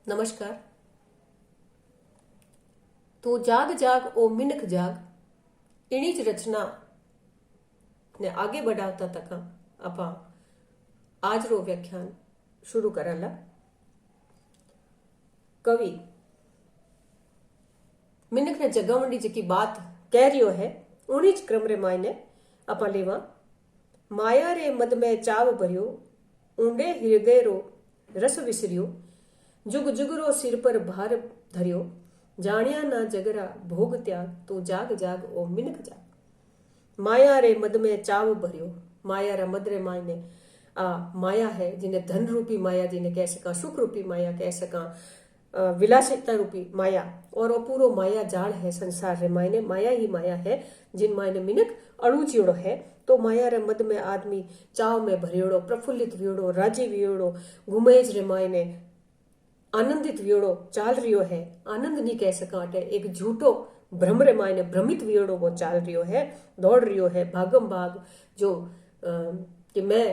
नमस्कार। तो जाग जाग ओ मिनख जाग इणी ज रचना ने आगे बढ़ावता तक आप आज रो व्याख्यान शुरू करला। कवि मिनख ने जगावणी जी बात कह रियो है उन्हीं ज क्रम रे मायने आप लेवा। माया रे मद में चाव भरियो ऊंडे हृदय रो रस विसरियो जुग जुग रो सिर पर भार धरियो जानिया ना जगरा भोग त्याग तू जाग जाग ओ मिनख जाग। माया रे मद में चाव भरियो माया रा मद रे मायने माया है जिन्हें धन रूपी माया जिन्हें कह सका, सुख रूपी माया कह सका, विलासिता रूपी माया और वो पूरो माया जाल है संसार रे मायने। माया ही माया है जिन मायने मिनख अड़ूचियोड़ो है। तो माया रे मद में आदमी चाव में भरियोड़ो प्रफुल्लित वियोड़ो राजी वियोड़ो घुमेज रे मायने आनंदित वियोड़ो चाल रियो है। आनंद नहीं कह सका अटे एक झूठो भ्रम रे मायने भ्रमित वियोड़ो वो चाल रियो है, दौड़ रियो है भागम भाग जो कि मैं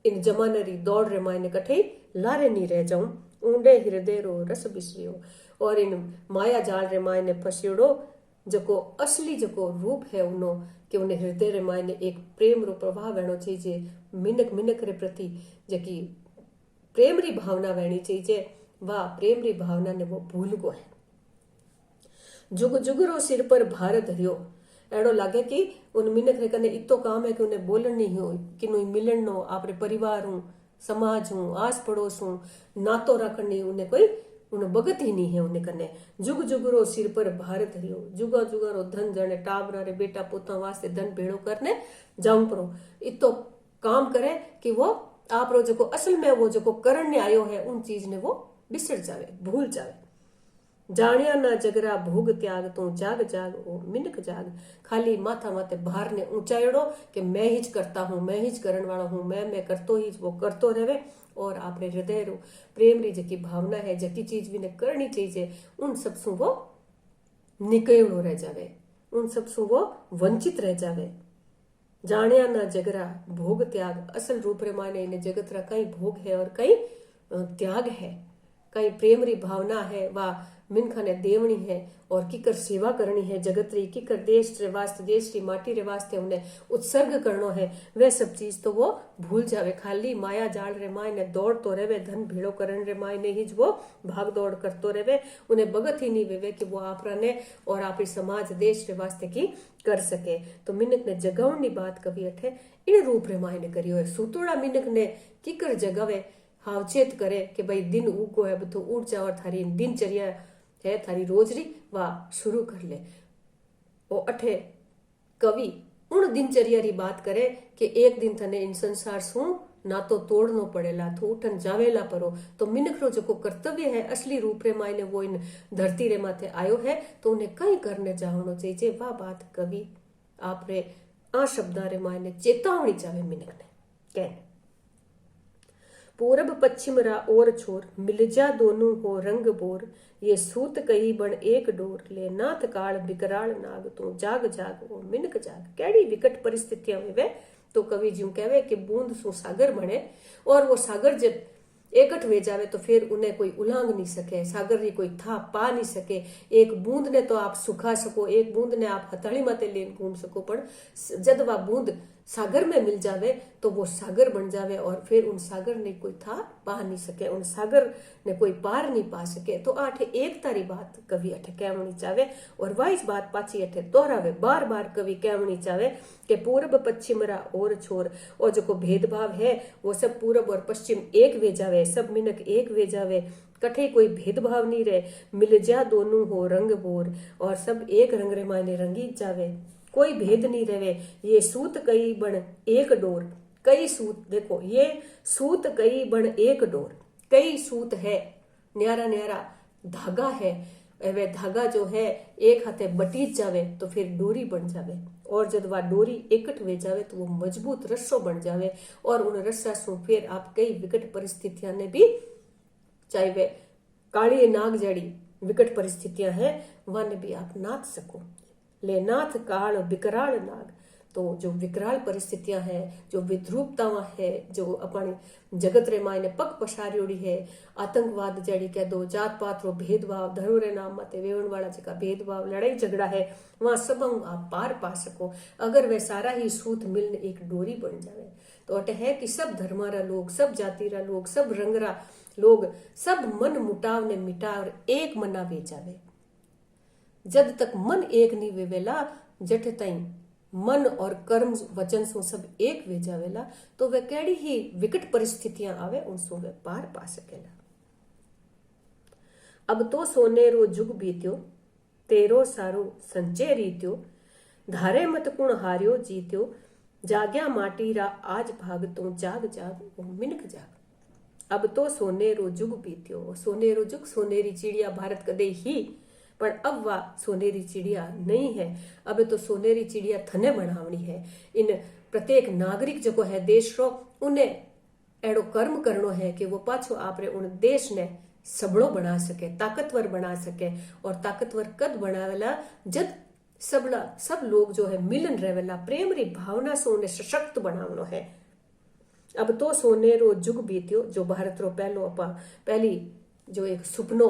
इन जमाने री दौड़ रे मायने कठे लारे नहीं रह जाऊं ऊंडे हृदय रो रस बिसरियो। और इन माया जाल रे मायने फसियोड़ो जको असली जको रूप है उनो कि उन्हें हृदय रे मायने एक प्रेम रो प्रभाव वहणो चाहिए। मिनक मिनक रे प्रति जकी प्रेम री भावना वहनी चाहिए वह प्रेम री भावना ने वो भूल गो है। जुग जुग रो सिर पर भार धरियो एड़ो लागे कि उन मिनख रे कने इतो काम है कि उन्हें बोलन नहीं हो कि मिलन नो आपरे परिवार हूं समाज हूं आस पड़ोस हूं नातो रखन नहीं उन्हें कोई उन्हें बगत ही नहीं है उन्हें कने। जुग जुग रो सिर पर भार धरियो जुगा जुगा रो धन जने टाबरा रे बेटा पोता वास्ते धन भेड़ो करने जाऊं पड़ो इतो काम करे कि वो आप रो जो असल में वो जो करण ने आयो है उन चीज ने वो बिसर जावे भूल जावे। जानिया ना जगरा भोग त्याग तू जाग जाग ओ मिनख जाग। खाली माथा माथे भार ने ऊंचाइड़ो कि मैं ही करता हूं मैं ही करण वाला हूं मैं करतो ही वो करतो रहे। और आपने हृदय रो प्रेम री जकी भावना है जकी चीज भी ने करनी चाहिए उन सब सु वो निकलो रह जावे उन सब सु वो वंचित रह जावे। जानिया ना जगरा भोग त्याग असल रूप रे माने इन्हें जगत रा कई भोग है और कई त्याग है कई प्रेम री भावना है वा मिनखा ने देवनी है और किकर सेवा करनी है जगत री किकर देश रे वास्ते देश री माटी रे वास्ते उन्हें उत्सर्ग करनो है वह सब चीज तो वो भूल जावे। खाली माया जाल रे मायने दौड़ तो रहे धन भेड़ो करण रे मायने ही वो भाग दौड़ करतो रहे उन्हें बगत ही नहीं वेवे कि वो आपरा ने और आप समाज देश रे वास्ते की कर सके। तो मिनक ने जगावनी बात कभी अठे इन रूप रे मायने करियो है। सुतोड़ा मिनक ने किकर जगावे हावचेत करे कि भाई दिन उगो है बतो उठ जा और थारी दिनचर्या है थारी रोजरी वाह शुरू कर ले। ओ अठे कवि उन दिनचर्या री बात करे कि एक दिन थने इन संसार सु ना तो तोड़नो पड़ेला तो उठन जावेला परो। तो मिनख रो जो कर्तव्य है असली रूप रे मायने वो इन धरती रे माथे आयो है तो उन्हें कई करने जावनो चाहिए। वह बात कवि आप रे आ शब्दा रे मायने चेतावनी चाहे मिनख ने कहने। पूरब पश्चिम रा और छोर मिल जा दोनों हो रंग बोर ये सूत कई बन एक डोर ले नाथ काल बिकराल नाग तू जाग जाग ओ मिनक जाग। कैडी विकट परिस्थितियां में वे तो कवि ज्यों कहवे कि बूंद सु सागर बने और वो सागर जब एकट वे जावे तो फिर उन्हें कोई उलांग नहीं सके सागर री कोई था पा नहीं सके। एक बूंद ने तो आप सुखा सको एक बूंद ने आप हथेली माते लेन घूम सको पर जब वह बूंद सागर में मिल जावे तो वो सागर बन जावे और फिर उन सागर ने कोई था पा नहीं सके उन सागर ने कोई पार नहीं पा सके। तो आठे एक तारी बात कवि अठे कहवनी चावे और वाइस बात पाची अठे दोहरावे बार बार कवि कहवनी चावे कि पूरब पश्चिम रा और छोर और जो भेदभाव है वो सब पूरब और पश्चिम एक वे जावे सब मिनक एक वे जावे कठे कोई भेदभाव नहीं रहे मिल जा दोनों हो रंग बोर और सब एक रंग रे मायने रंगी जावे कोई भेद नहीं रहे। ये सूत कई बन एक डोर कई सूत देखो ये सूत कई बन एक डोर कई सूत है न्यारा न्यारा धागा है वे धागा जो है एक हाथे बटीज जावे तो फिर डोरी बन जावे और जब वह डोरी एकट वे जावे तो वो मजबूत रस्सो बन जावे और उन रस्सा से फिर आप कई विकट परिस्थितियां ने भी चाहे वे काली नाग जड़ी विकट परिस्थितियां हैं वन भी आप नाथ सको ले नाथ काल बिकराल नाग तो जो विकराल परिस्थितियां हैं, जो विद्रूपतावां है, जो अपनी जगत रे मायने पग पसारियोड़ी है, आतंकवाद जड़ी कह दो, जात पात रो भेदभाव, धर्म रे नाम मते वेवण वाला जका भेदभाव, लड़ाई झगड़ा है, वहां सब आप पार पा सको अगर वे सारा ही सूत मिलने एक डोरी बन जावे। तो अटे है कि सब धर्मा रा लोग, सब जाति रा लोग, सब रंग रा लोग, सब मन मुटाव ने मिटाव एक मना वे जावे। जब तक मन एक नहीं वेवेला, जठ ताई मन और कर्म वचन सो सब एक वे जावेला, तो वे केड़ी ही विकट परिस्थितियां आवे उनसो वे पार पा सकेला। अब तो सोनेरो जुग बीत्यो, तेरो सारो संचय रीत्यो, धारे मत कुण हार्यो जीत्यो, जाग्या माटी रा आज भाग तू जाग जाग ओ मिनक जाग। अब तो सोनेरो जुग बीत्यो, सोनेरो जुग, सोनेरी चिड़िया भारत कदे ही, पर अब वह सोनेरी चिड़िया नहीं है। अब तो सोनेरी चिड़िया थने बनावनी है। इन प्रत्येक नागरिक जो है देश रो, उन्हें एड़ो कर्म करनो है कि वो पाछो आपरे उन देश ने सबड़ो बना सके, ताकतवर बना सके। और ताकतवर कद बनावेला जब सब लोग जो है मिलन रहेला, प्रेम री भावना से उन्हें सशक्त बनावनो है। अब तो सोनेरो जुग बीत्यो, जो भारत रो पहली जो एक सुपनो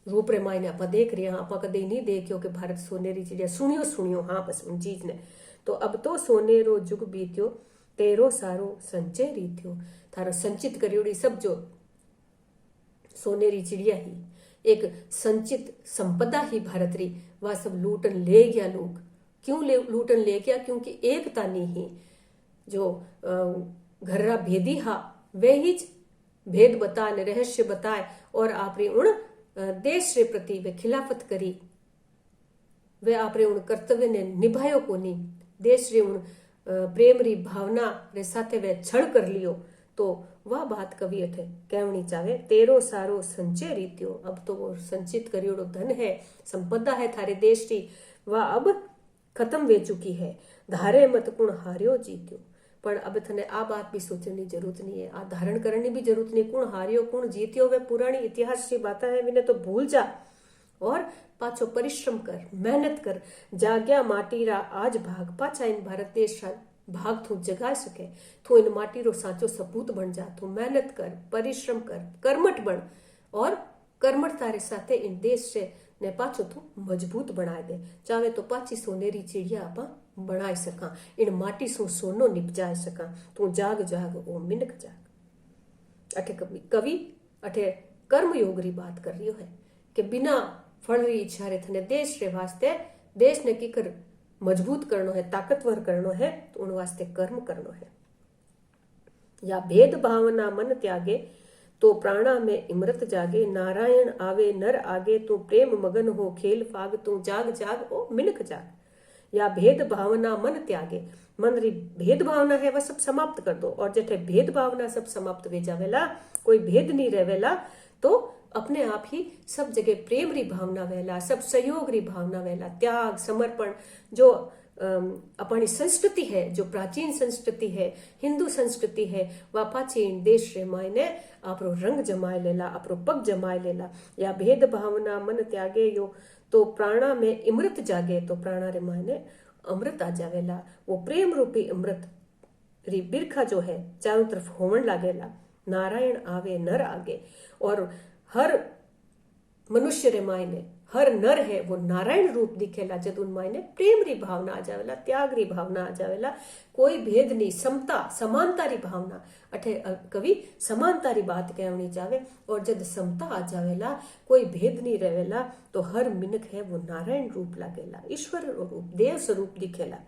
रूप रे मायने आप देख रहे हैं, आप कदे नहीं देखियो कि भारत सोनेरी चिड़िया, सुनियो हाँ बस उन चीज ने। तो अब तो सोनेरो जुग बीत्यो, तेरो सारो संचय रीत्यो, थारो संचित करियोड़ी सब जो सोनेरी चिड़िया ही, एक संचित संपदा ही भारत री, वह सब लूटन ले गया लोग। क्यों लूटन ले गया? क्योंकि एकता नहीं ही, जो घर्रा भेदी हा वे ही भेद बता ने रहस्य बताए और आपरी उन देश रे प्रति वे खिलाफत करी, वे आपरे उन कर्तव्य ने निभायो को नहीं, देश रे उन प्रेम री भावना रे साथे वे छड़ कर लियो। तो वह बात कवि अठे कहनी चाहे, तेरो सारो संचय रीत्यो, अब तो वो संचित करियोड़ो धन है, संपदा है थारे देश की, वह अब खत्म वे चुकी है। धारे मत कुण हार्यो जीत्यो, पर अब थने आ बात भी सोचने की जरूरत नहीं है, आ धारण करने भी जरूरत नहीं। कुण हारियो कुण जीत्यो वे पुरानी इतिहास की बातें है, विने तो भूल जा और पाछो परिश्रम कर, मेहनत कर। जाग्या माटी रा आज भाग, पाछा इन भारत देश भाग तू जगा सके, तू इन माटी रो साचो सपूत बन जा। तू मेहनत कर, परिश्रम कर, कर्मठ बन और कर्मठ तारे साथे इन देश से ने पाछो तू मजबूत बना दे। चाहे तो पाछी सोनेरी चिड़िया आपा बनाई सका, इन माटी सो सोनो निपजाए सका। तू जाग जाग ओ मिनक जाग। अठे कवि अठे कर्म योग री बात कर रही है कि बिना फल री इच्छा रे थने देश रे वास्ते, देश ने किकर मजबूत करनो है, ताकतवर करनो है, तो उन वास्ते कर्म करनो है। या भेद भावना मन त्यागे, तो प्राणा में इमृत जागे। नारायण आवे नर आगे, तू प्रेम मगन हो खेल फाग। तू जाग जाग ओ मिनक जाग। या भेद भावना मन त्यागे, मन री भेद भावना है वह सब समाप्त कर दो। और जठे भेद भावना सब समाप्त वे जावेला, कोई भेद नहीं रहेला, तो अपने आप ही सब जगह प्रेम री भावना वेला, सब सहयोग री भावना वेला, त्याग समर्पण। जो अपनी संस्कृति है, जो प्राचीन संस्कृति है, हिंदू संस्कृति है, वह पाछी इन देश रे मायने आपरो रंग जमाए लेला, आपरो पग जमाए लेला। या भेद भावना मन त्यागे यो, तो प्राणा में इमृत जागे, तो प्राणा रे मायने अमृत आ जावेला। वो प्रेम रूपी अमृत री बिरखा जो है चारों तरफ होवन लागेला। नारायण आवे नर आगे, और हर मनुष्य रे मायने हर नर है वो नारायण रूप दिखेला। जब उन मायने प्रेम री भावना आ जावेला, त्याग री भावना आ जावेला, कोई भेद नहीं, समता समानता री भावना। अठे कवि समानता री बात कहनी चाहे। और जब समता आ जावेला, कोई भेद नहीं रहेला, तो हर मिनक है वो नारायण रूप लागेला, ईश्वर रूप, देव स्वरूप दिखेला।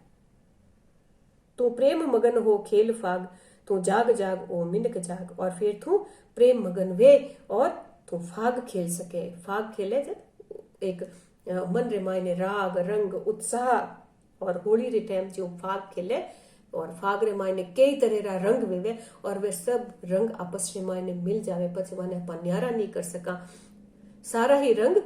तू प्रेम मगन हो खेल फाग, तू जाग जाग ओ मिनक जाग। और फिर तू प्रेम मगन वे और तू फाग खेल सके। फाग खेले जब एक मन रे मायने राग रंग उत्साह, और होली रे टाइम जो फाग खेले, और फाग रे मायने कई तरह रा रंग वेवे, और वे सब रंग आपस रे मायने मिल जावे, पछे माने अपन न्यारा नहीं कर सका, सारा ही रंग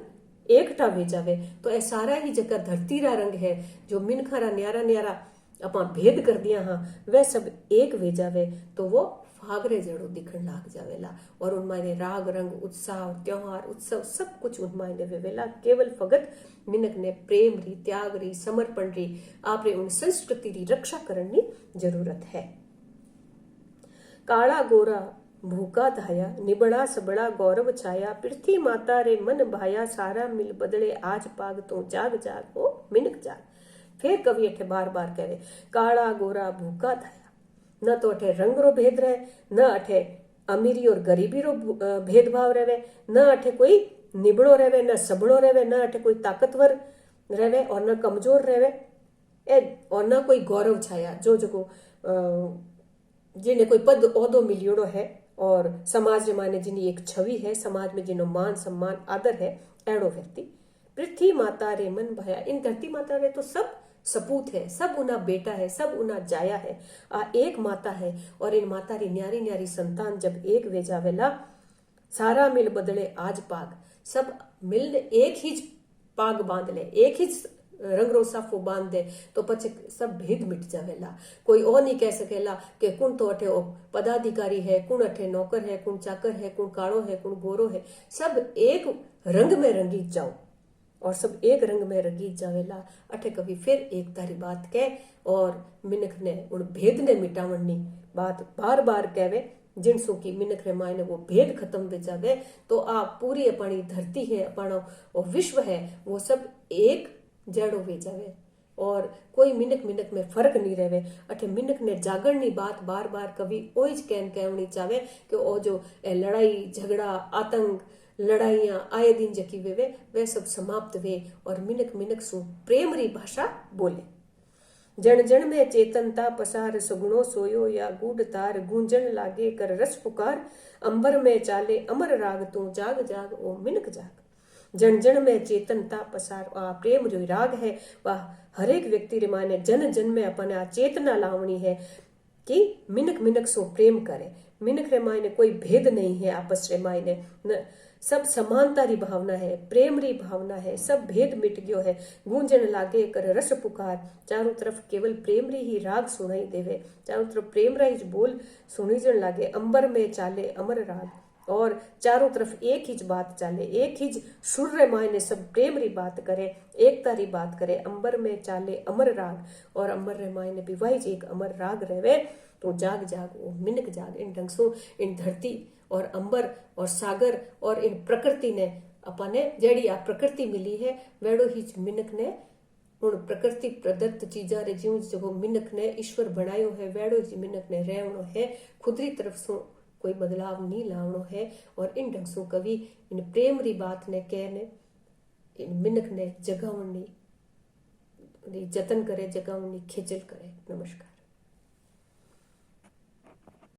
एकटा वे जावे। तो ए सारा ही जगह धरती रा रंग है, जो मिनखा रा न्यारा न्यारा अपन भेद कर दिया हाँ, वह सब एक वे जावे, तो वो फागरे जड़ो दिखण लाग जावेला और उनमाने राग रंग उत्साह त्योहार उत्सव सब कुछ उनमाने वेवेला। केवल फगत मिनक ने प्रेम री त्याग री समर्पण री आपरे उन संस्कृति री रक्षा करनी जरूरत है। काला गोरा भूखा धाया निबड़ा सबड़ा गौरव छाया पृथ्वी माता रे मन भाया सारा मिल बदले आज पाग तो जाग जाग ओ मिनक जाग। फिर कवि अठे बार बार कहे काला गोरा भूखा धाया, न तो अठे रंग रो भेद रहे, न अठे अमीरी और गरीबी रो भेदभाव रहे, न अठे कोई निबड़ो रहे न सबड़ो रहे, न अठे कोई ताकतवर रहे और न कमजोर रहे और न कोई गौरव छाया जो जिन्हें कोई पद ओहदो मिलियोड़ो है और समाज माने जिनी एक छवि है, समाज में जिनो मान सम्मान आदर है, एड़ो व्यक्ति। पृथ्वी माता रे मन भाया, इन धरती माता रे तो सब सपूत है, सब उना बेटा है, सब उना जाया है। आ एक माता है और इन माता री न्यारी न्यारी संतान जब एक वे जावेला सारा मिल बदले आज पाग, सब मिल एक ही पाग बांध ले, एक ही रंग रोसाफो बांध दे तो पछे सब भेद मिट जावेला। कोई और नहीं कह सकेला कि कुण तो अठे पदाधिकारी है, कुण अठे नौकर है, कुण चाकर है, कुण काड़ो है, कुण गोरो है, सब एक रंग में रंगीत जाओ और सब एक रंग में रंगीत जावेला। अठे कभी फिर एक तारी बात कह और मिनख ने उन भेद ने मिटावनी बात बार बार कहवे जिनसो की मिनख रे मायने वो भेद खत्म हो जावे तो आप पूरी अपनी धरती है, अपना विश्व है, वो सब एक जड़ो वे जावे और कोई मिनक मिनक में फर्क नहीं रहे। अठे मिनक ने जागरनी बात बार बार कवि ओज कहनी चाहे कि ओ जो लड़ाई झगड़ा आतंक लड़ाइयां आए दिन जकी वे सब समाप्त वे और मिनक मिनक सु प्रेम री भाषा बोले। जन जन में चेतनता पसार सगुणो सोयो या गूढ़ तार गूंजन लागे कर रस पुकार अंबर में चाले अमर राग तू जाग जाग ओ मिनक जाग। जन जन में चेतनता पसार आ प्रेम जो राग है वह हर एक व्यक्ति रे माने जन जन में अपना चेतना लावनी है कि मिनक मिनक सो प्रेम करे। मिनक रे मायने कोई भेद नहीं है, आपस रे मायने सब समानता री भावना है, प्रेम री भावना है, सब भेद मिट गयो है। गूंजन लागे कर रस पुकार, चारों तरफ केवल प्रेम री ही राग सुनाई देवे, चारों तरफ प्रेम रा ही बोल सुनी जन लागे। अंबर में चाले अमर राग और चारों तरफ एक ही बात चाले, एक ही सुर रे मायने सब प्रेम री बात करे, एकता री बात करे। अंबर में चाले अमर राग और अंबर रे मायने भी वही एक अमर राग रहे तो जाग जाग ओ मिनक जाग। इन ढंग सो इन धरती और अंबर और सागर और इन प्रकृति ने अपने जड़ी आ प्रकृति मिली है वेड़ो ही मिनक ने उन प्रकृति प्रदत्त चीजा रे जीव जो मिनक ने ईश्वर बनायो है वेड़ो ही मिनक ने रहनो है। खुदरी तरफ से कोई बदलाव नहीं लावनो है और इन ढंग सो कवि इन प्रेम री बात ने कहने इन मिनक ने जगावनी जतन करे, जगावनी खेचल करे। नमस्कार।